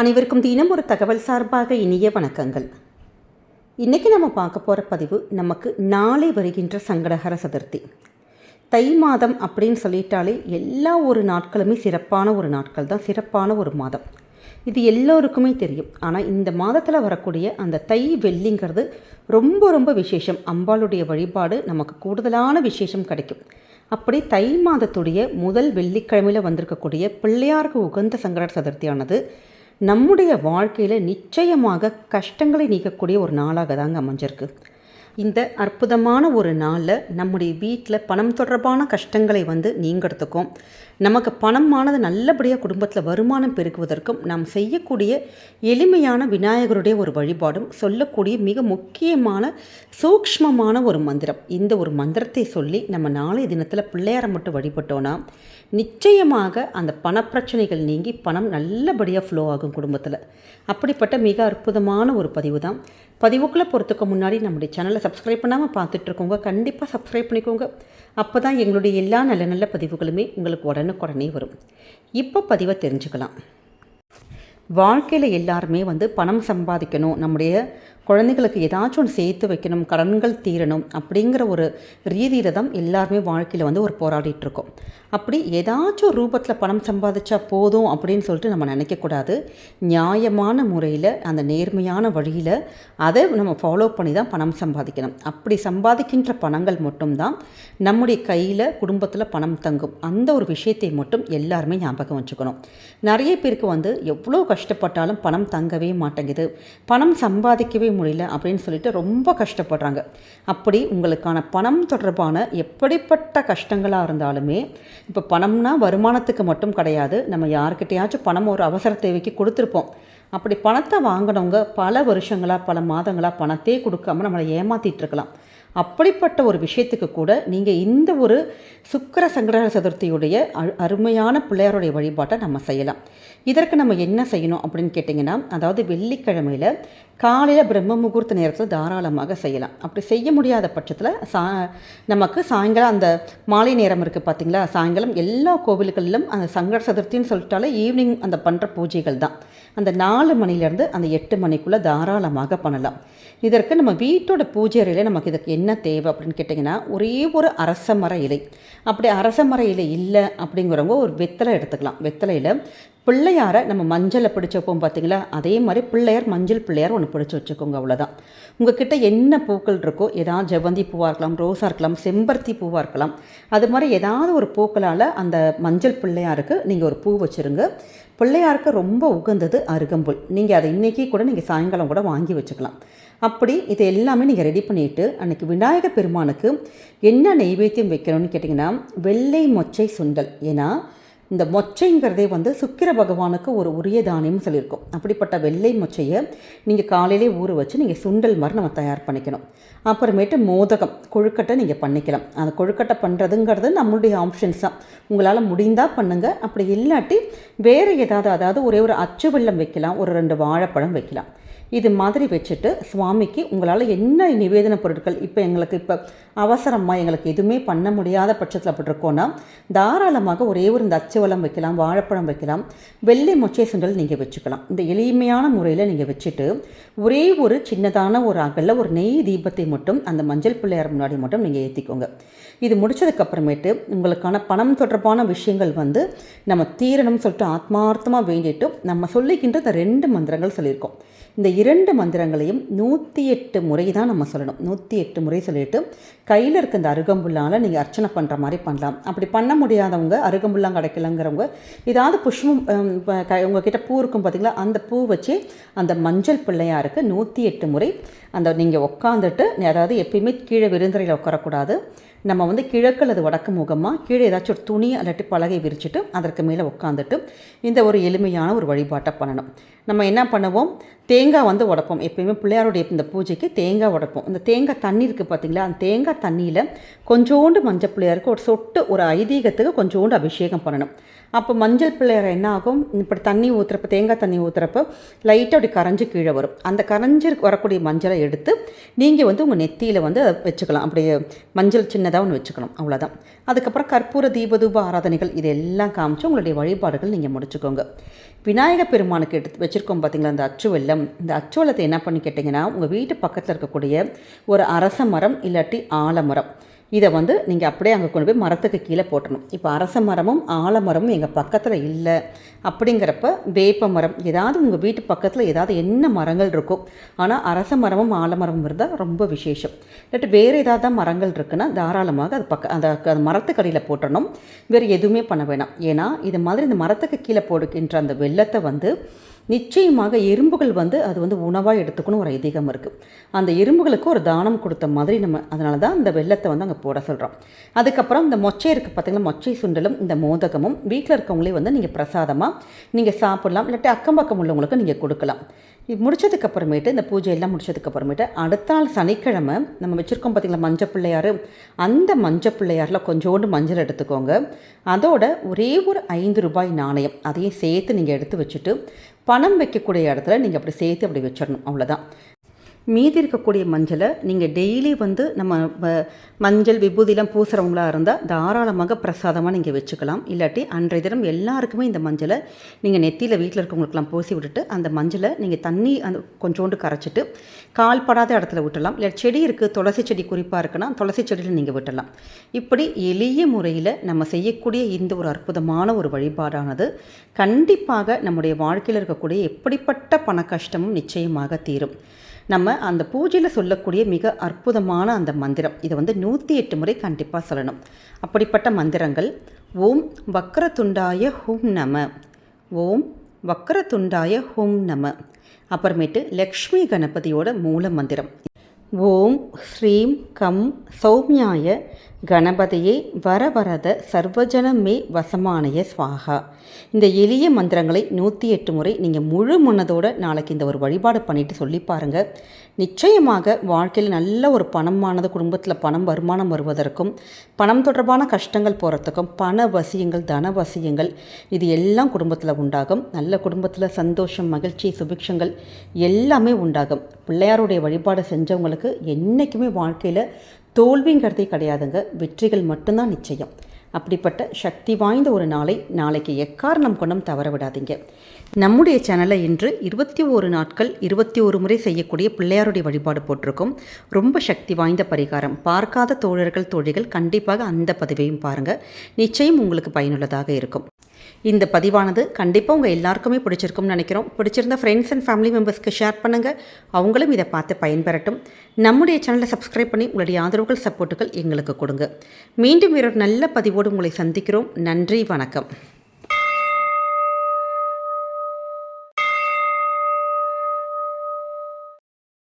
அனைவருக்கும் தினம் ஒரு தகவல் சார்பாக இனிய வணக்கங்கள். இன்றைக்கி நம்ம பார்க்க போகிற பதிவு நமக்கு நாளை வருகின்ற சங்கடஹர சதுர்த்தி. தை மாதம் அப்படின்னு சொல்லிட்டாலே எல்லா ஒரு நாட்களுமே சிறப்பான ஒரு நாட்கள் தான், சிறப்பான ஒரு மாதம். இது எல்லோருக்குமே தெரியும். ஆனால் இந்த மாதத்தில் வரக்கூடிய அந்த தை வெள்ளிங்கிறது ரொம்ப ரொம்ப விசேஷம். அம்பாளுடைய வழிபாடு நமக்கு கூடுதலான விசேஷம் கிடைக்கும். அப்படி தை மாதத்துடைய முதல் வெள்ளிக்கிழமையில் வந்திருக்கக்கூடிய பிள்ளையாருக்கு உகந்த சங்கடஹர சதுர்த்தியானது நம்முடைய வாழ்க்கையில் நிச்சயமாக கஷ்டங்களை நீக்கக்கூடிய ஒரு நாளாக தாங்க அமைஞ்சிருக்கு. இந்த அற்புதமான ஒரு நாளில் நம்முடைய வீட்டில் பணம் தொடர்பான கஷ்டங்களை நீங்கிறதுக்கும், நமக்கு பணமானது நல்லபடியாக குடும்பத்தில் வருமானம் பெருக்குவதற்கும் நாம் செய்யக்கூடிய எளிமையான விநாயகருடைய ஒரு வழிபாடும் சொல்லக்கூடிய மிக முக்கியமான சூக்ஷ்மமான ஒரு மந்திரம். இந்த ஒரு மந்திரத்தை சொல்லி நம்ம நாளைய தினத்தில் பிள்ளையாரை மட்டும் வழிபட்டோன்னா நிச்சயமாக அந்த பணப்பிரச்சனைகள் நீங்கி பணம் நல்லபடியாக ஃப்ளோ ஆகும் குடும்பத்தில். அப்படிப்பட்ட மிக அற்புதமான ஒரு பதிவு தான். பதிவுக்குள்ளே போகிறதுக்கு முன்னாடி நம்முடைய சேனலை சப்ஸ்கிரைப் பண்ணாமல் பார்த்துட்ருக்கோங்க, கண்டிப்பாக சப்ஸ்கிரைப் பண்ணிக்கோங்க. அப்போ தான் எங்களுடைய எல்லா நல்ல நல்ல பதிவுகளுமே உங்களுக்கு உடனுக்குடனே வரும். இப்போ பதிவை தெரிஞ்சுக்கலாம். வாழ்க்கையில் எல்லாருமே பணம் சம்பாதிக்கணும், நம்முடைய குழந்தைகளுக்கு ஏதாச்சும் ஒன்று சேர்த்து வைக்கணும், கடன்கள் தீரணும் அப்படிங்கிற ஒரு ரீதியில் தான் எல்லாருமே வாழ்க்கையில் ஒரு போராடிட்டுருக்கோம். அப்படி ஏதாச்சும் ரூபத்தில் பணம் சம்பாதிச்சா போதும் அப்படின்னு சொல்லிட்டு நம்ம நினைக்கக்கூடாது. நியாயமான முறையில் அந்த நேர்மையான வழியில் அதை நம்ம ஃபாலோ பண்ணி தான் பணம் சம்பாதிக்கணும். அப்படி சம்பாதிக்கின்ற பணங்கள் மட்டும்தான் நம்முடைய கையில் குடும்பத்தில் பணம் தங்கும். அந்த ஒரு விஷயத்தை மட்டும் எல்லாருமே ஞாபகம் வச்சுக்கணும். நிறைய பேருக்கு எவ்வளோ கஷ்டப்பட்டாலும் பணம் தங்கவே மாட்டேங்குது, பணம் சம்பாதிக்கவே முடியல அப்படின்னு சொல்லிட்டு ரொம்ப கஷ்டப்படுறாங்க. அப்படி உங்களுக்கான பணம் தொடர்பான எப்படிப்பட்ட கஷ்டங்களாக இருந்தாலுமே, இப்போ பணம்னா வருமானத்துக்கு மட்டும் கிடையாது, நம்ம யாருக்கிட்டையாச்சும் பணம் ஒரு அவசர தேவைக்கு கொடுத்துருப்போம். அப்படி பணத்தை வாங்கினவங்க பல வருஷங்களாக பல மாதங்களாக பணத்தையே கொடுக்காம நம்மளை ஏமாற்றிட்டு இருக்கலாம். அப்படிப்பட்ட ஒரு விஷயத்துக்கு கூட நீங்கள் இந்த ஒரு சுக்கிர சங்கடஹர சதுர்த்தியுடைய அருமையான பிள்ளையாருடைய வழிபாட்டை நம்ம செய்யலாம். இதற்கு நம்ம என்ன செய்யணும் அப்படின்னு கேட்டிங்கன்னா, அதாவது வெள்ளிக்கிழமையில் காலையில் பிரம்ம முகூர்த்த நேரத்தில் தாராளமாக செய்யலாம். அப்படி செய்ய முடியாத பட்சத்தில் நமக்கு சாயங்காலம் அந்த மாலை நேரம் இருக்குது பார்த்திங்களா, சாயங்காலம் எல்லா கோவில்களிலும் அந்த சங்கட சதுர்த்தின்னு சொல்லிட்டாலே ஈவினிங் அந்த பண்ணுற பூஜைகள் தான். அந்த 4 மணிலேருந்து அந்த 8 மணிக்குள்ளே தாராளமாக பண்ணலாம். இதற்கு நம்ம வீட்டோட பூஜை அறையில் நமக்கு இதுக்கு என்ன தேவை அப்படின்னு கேட்டிங்கன்னா, ஒரே ஒரு அரச மர இலை. அப்படி அரச மர இலை இல்லை அப்படிங்கிறவங்க ஒரு வெத்தலை எடுத்துக்கலாம். வெத்தலையில் பிள்ளையாரை நம்ம மஞ்சளை பிடிச்சி வைப்போம் பார்த்திங்களா, அதே மாதிரி பிள்ளையார் மஞ்சள் பிள்ளையார் ஒன்று பிடிச்சி வச்சுக்கோங்க. அவ்வளோதான். உங்கள்கிட்ட என்ன பூக்கள் இருக்கோ, ஏதாவது ஜெவந்தி பூவாக இருக்கலாம், ரோஸாக இருக்கலாம், செம்பருத்தி பூவாக இருக்கலாம், அது மாதிரி ஏதாவது ஒரு பூக்களால் அந்த மஞ்சள் பிள்ளையாருக்கு நீங்கள் ஒரு பூ வச்சுருங்க. பிள்ளையாருக்கு ரொம்ப உகந்தது அருகம்புல். நீங்கள் அதை இன்றைக்கி கூட நீங்கள் சாயங்காலம் கூட வாங்கி வச்சுக்கலாம். அப்படி இது எல்லாமே நீங்கள் ரெடி பண்ணிவிட்டு அன்றைக்கி விநாயகர் பெருமானுக்கு என்ன நெய்வேத்தியம் வைக்கணும்னு கேட்டிங்கன்னா, வெள்ளை மொச்சை சுண்டல். ஏன்னா இந்த மொச்சைங்கிறதே சுக்கிர பகவானுக்கு ஒரு உரிய தானியம்னு சொல்லியிருக்கோம். அப்படிப்பட்ட வெள்ளை மொச்சையை நீங்கள் காலையிலே ஊற வச்சு நீங்கள் சுண்டல் மாதிரி நம்ம தயார் பண்ணிக்கணும். அப்புறமேட்டு மோதகம் கொழுக்கட்டை நீங்கள் பண்ணிக்கலாம். அந்த கொழுக்கட்டை பண்ணுறதுங்கிறது நம்மளுடைய ஆப்ஷன்ஸ் தான். உங்களால் முடிந்தால் பண்ணுங்கள், அப்படி இல்லாட்டி வேறு ஏதாவது, அதாவது ஒரே ஒரு அச்சு வெல்லம் வைக்கலாம், ஒரு 2 வாழைப்பழம் வைக்கலாம். இது மாதிரி வச்சுட்டு சுவாமிக்கு உங்களால் என்ன நிவேதன பொருட்கள், இப்போ அவசரமாக எங்களுக்கு எதுவுமே பண்ண முடியாத பட்சத்தில் அப்படி இருக்கோன்னா தாராளமாக ஒரே ஒரு இந்த அச்சுவலம் வைக்கலாம், வாழைப்பழம் வைக்கலாம், வெள்ளை மொச்சை சுண்டல் நீங்கள் வச்சுக்கலாம். இந்த எளிமையான முறையில் நீங்கள் வச்சுட்டு ஒரே ஒரு சின்னதான ஒரு அகலில் ஒரு நெய் தீபத்தை மட்டும் அந்த மஞ்சள் பிள்ளையார் முன்னாடி மட்டும் நீங்கள் ஏற்றிக்கோங்க. இது முடித்ததுக்கப்புறமேட்டு உங்களுக்கான பணம் தொடர்பான விஷயங்கள் நம்ம தீரணும்னு சொல்லிட்டு ஆத்மார்த்தமாக வேண்டிட்டு நம்ம சொல்லிக்கின்ற இந்த 2 மந்திரங்கள் சொல்லியிருக்கோம். இந்த 2 மந்திரங்களையும் 108 முறை தான் நம்ம சொல்லணும். 108 முறை சொல்லிவிட்டு கையில் இருக்க இந்த அருகம்புல்லால் நீங்கள் அர்ச்சனை பண்ணுற மாதிரி பண்ணலாம். அப்படி பண்ண முடியாதவங்க, அருகம்புல்லாம் கிடைக்கலங்கிறவங்க ஏதாவது புஷ்பம் உங்ககிட்ட பூ இருக்கும் பார்த்திங்களா, அந்த பூ வச்சு அந்த மஞ்சள் பிள்ளையாருக்கு 108 முறை அந்த நீங்கள் உட்காந்துட்டு, அதாவது எப்பயுமே கீழே விருந்தறையில் உட்காரக்கூடாது. நம்ம கிழக்கு அல்லது வடக்கு முகமாக கீழே ஏதாச்சும் ஒரு துணி அல்லாட்டி பலகை விரிச்சுட்டு அதற்கு மேலே உட்காந்துட்டு இந்த ஒரு எளிமையான ஒரு வழிபாட்டை பண்ணணும். நம்ம என்ன பண்ணுவோம், தேங்காய் உடைப்போம். எப்பயுமே பிள்ளையாருடைய இந்த பூஜைக்கு தேங்காய் உடைப்போம். இந்த தேங்காய் தண்ணி இருக்குது பார்த்திங்களா, அந்த தேங்காய் தண்ணியில் கொஞ்சோண்டு மஞ்சள் பிள்ளையாருக்கு ஒரு சொட்டு, ஒரு ஐதீகத்துக்கு கொஞ்சோண்டு அபிஷேகம் பண்ணணும். அப்போ மஞ்சள் பிள்ளையார் என்ன ஆகும், இப்படி தண்ணி ஊற்றுறப்ப, தேங்காய் தண்ணி ஊற்றுறப்ப லைட்டாக அப்படி கரைஞ்சி கீழே வரும். அந்த கரைஞ்சி வரக்கூடிய மஞ்சளை எடுத்து நீங்கள் வந்து உங்கள் நெத்தியில் வந்து அதை வச்சுக்கலாம். அப்படியே மஞ்சள் சின்னதாக ஒன்று வச்சுக்கணும், அவ்வளோதான். அதுக்கப்புறம் கற்பூர தீபதூப ஆராதனைகள் இதெல்லாம் காமிச்சு உங்களுடைய வழிபாடுகள் நீங்கள் முடிச்சுக்கோங்க. விநாயகர் பெருமானுக்கு எடுத்து வச்சுருக்கோம் பார்த்தீங்களா, அந்த அச்சு வெல்லம். இந்த அச்சு வெல்லத்தை என்ன பண்ணி கேட்டிங்கன்னா, உங்கள் வீட்டு பக்கத்தில் இருக்கக்கூடிய ஒரு அரச மரம் இல்லாட்டி ஆலமரம், இதை வந்து நீங்கள் அப்படியே அங்கே கொண்டு போய் மரத்துக்கு கீழே போட்டணும். இப்போ அரச மரமும் ஆலமரமும் எங்கள் பக்கத்தில் இல்லை அப்படிங்கிறப்ப வேப்ப மரம், ஏதாவது உங்கள் வீட்டு பக்கத்தில் ஏதாவது என்ன மரங்கள் இருக்கோ, ஆனால் அரச மரமும் ஆலமரமும் இருந்தால் ரொம்ப விசேஷம். இல்லாட்டி வேறு ஏதாவது மரங்கள் இருக்குன்னா தாராளமாக அது அந்த மரத்துக்கடியில் போட்டணும். வேறு எதுவுமே பண்ண வேணாம். ஏன்னா இது மாதிரி இந்த மரத்துக்கு கீழே போடுகின்ற அந்த வெள்ளத்தை வந்து நிச்சயமாக எறும்புகள் வந்து அது வந்து உணவாக எடுத்துக்கணும் ஒரு ஐதீகம் இருக்குது. அந்த எறும்புகளுக்கு ஒரு தானம் கொடுத்த மாதிரி நம்ம, அதனால தான் இந்த வெள்ளத்தை வந்து அங்கே போட சொல்கிறோம். அதுக்கப்புறம் இந்த மொச்சை இருக்குது பார்த்திங்கன்னா, மொச்சை சுண்டலும் இந்த மோதகமும் வீட்டில் இருக்கவங்களே வந்து நீங்கள் பிரசாதமாக நீங்கள் சாப்பிட்லாம், இல்லாட்டி அக்கம் பக்கம் உள்ளவங்களுக்கு நீங்கள் கொடுக்கலாம். இது முடிச்சதுக்கப்புறமேட்டு, இந்த பூஜையெல்லாம் முடிச்சதுக்கப்புறமேட்டு அடுத்த நாள் சனிக்கிழமை நம்ம வச்சுருக்கோம் பார்த்திங்களா மஞ்சள் பிள்ளையார், அந்த மஞ்சள் பிள்ளையாரில் கொஞ்சோண்டு மஞ்சள் எடுத்துக்கோங்க. அதோட ஒரே ஒரு 5 ரூபாய் நாணயம் அதையும் சேர்த்து நீங்கள் எடுத்து வச்சுட்டு பணம் வைக்கக்கூடிய இடத்துல நீங்கள் அப்படி சேர்த்து அப்படி வச்சிடணும், அவ்வளோதான். மீதி இருக்கக்கூடிய மஞ்சளை நீங்கள் டெய்லி வந்து நம்ம மஞ்சள் விபூதிலாம் பூசுகிறவங்களாக இருந்தால் தாராளமாக பிரசாதமாக நீங்கள் வச்சுக்கலாம். இல்லாட்டி அன்றைய தினம் எல்லாருக்குமே இந்த மஞ்சளை நீங்கள் நெத்தியில் வீட்டில் இருக்கவங்களுக்கெல்லாம் பூசி விட்டுட்டு அந்த மஞ்சளை நீங்கள் தண்ணி அந்த கொஞ்சோண்டு கரைச்சிட்டு கால் படாத இடத்துல விட்டுடலாம். இல்லை செடி இருக்குது, துளசி செடி குறிப்பாக இருக்குன்னா துளசி செடியில் நீங்கள் விட்டுடலாம். இப்படி எளிய முறையில் நம்ம செய்யக்கூடிய இந்த ஒரு அற்புதமான ஒரு வழிபாடானது கண்டிப்பாக நம்முடைய வாழ்க்கையில் இருக்கக்கூடிய எப்படிப்பட்ட பண கஷ்டமும் நிச்சயமாக தீரும். நம்ம அந்த பூஜையில் சொல்லக்கூடிய மிக அற்புதமான அந்த மந்திரம், இதை வந்து 108 முறை கண்டிப்பாக சொல்லணும். அப்படிப்பட்ட மந்திரங்கள்: ஓம் வக்ரதுண்டாய ஹும் நம, ஓம் வக்ரதுண்டாய ஹும் நம. அப்புறமேட்டு லக்ஷ்மி கணபதியோட மூல மந்திரம் ஓம் ஸ்ரீம் கம் சௌமியாய கணபதியே வரவரத சர்வஜன மே வசமானய ஸ்வாகா. இந்த எளிய மந்திரங்களை 108 முறை நீங்கள் முழு மனதோடு நாளைக்கு இந்த ஒரு வழிபாடு பண்ணிவிட்டு சொல்லி பாருங்கள். நிச்சயமாக வாழ்க்கையில் நல்ல ஒரு பணமானது, குடும்பத்தில் பணம் வருமானம் வருவதற்கும், பணம் தொடர்பான கஷ்டங்கள் போகிறதுக்கும், பண வசியங்கள், தன வசியங்கள் இது எல்லாம் குடும்பத்தில் உண்டாகும். நல்ல குடும்பத்தில் சந்தோஷம், மகிழ்ச்சி, சுபிக்ஷங்கள் எல்லாமே உண்டாகும். பிள்ளையாருடைய வழிபாடு செஞ்சவங்களுக்கு என்றைக்குமே வாழ்க்கையில் தோல்விங்கிறதே கிடையாதுங்க, வெற்றிகள் மட்டும்தான் நிச்சயம். அப்படிப்பட்ட சக்தி வாய்ந்த ஒரு நாளை நாளைக்கு எக்காரணம் கொண்டும் தவற விடாதீங்க. நம்முடைய சேனலை இன்று 21 நாட்கள் 21 முறை செய்யக்கூடிய பிள்ளையாருடைய வழிபாடு போட்டிருக்கோம். ரொம்ப சக்தி வாய்ந்த பரிகாரம். பார்க்காத தோழர்கள் தோழிகள் கண்டிப்பாக அந்த பதிவையும் பாருங்கள், நிச்சயம் உங்களுக்கு பயனுள்ளதாக இருக்கும். இந்த பதிவானது கண்டிப்பாக உங்கள் எல்லாருக்குமே பிடிச்சிருக்கும்னு நினைக்கிறோம். பிடிச்சிருந்த ஃப்ரெண்ட்ஸ் அண்ட் ஃபேமிலி மெம்பர்ஸ்க்கு ஷேர் பண்ணுங்கள், அவங்களும் இதை பார்த்து பயன்பெறட்டும். நம்முடைய சேனலை சப்ஸ்கிரைப் பண்ணி உங்களுடைய ஆதரவுகள், சப்போர்ட்டுகள் எங்களுக்கு கொடுங்க. மீண்டும் வேறொரு நல்ல பதிவோடு உங்களை சந்திக்கிறோம். நன்றி, வணக்கம்.